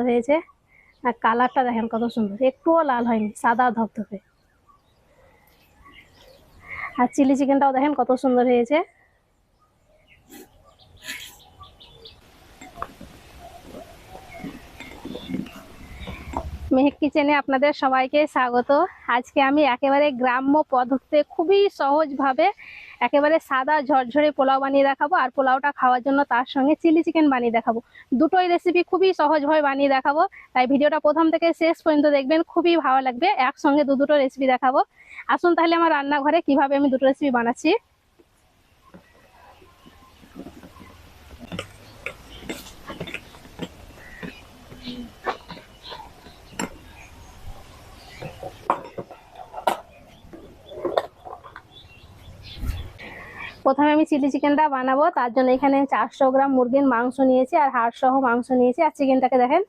হয়েছে। আর কালারটা দেখেন কত সুন্দর, একটুও লাল হয়নি, সাদা ধপধপে। আর চিলি চিকেনটাও দেখেন কত সুন্দর হয়েছে। মেহেক কিচেনে আপনাদের সবাইকে স্বাগত। আজকে আমি একেবারে গ্রাম্য পদ্ধতিতে খুবই সহজভাবে একেবারে সাদা ঝরঝরে পোলাও বানিয়ে দেখাবো। আর পোলাওটা খাওয়ার জন্য তার সঙ্গে চিলি চিকেন বানিয়ে দেখাবো। দুটোই রেসিপি খুবই সহজভাবে বানিয়ে দেখাবো, তাই ভিডিওটা প্রথম থেকে শেষ পর্যন্ত দেখবেন, খুবই ভালো লাগবে। একসঙ্গে দুটো রেসিপি দেখাবো। আসুন তাহলে আমার রান্নাঘরে কিভাবে আমি দুটো রেসিপি বানাচ্ছি। প্রথমে আমি চিলি চিকেনটা বানাবো, তার জন্য এখানে 400 গ্রাম মুরগির মাংস নিয়েছি আর হাড় সহ মাংস নিয়েছি। আর চিকেনটাকে দেখেন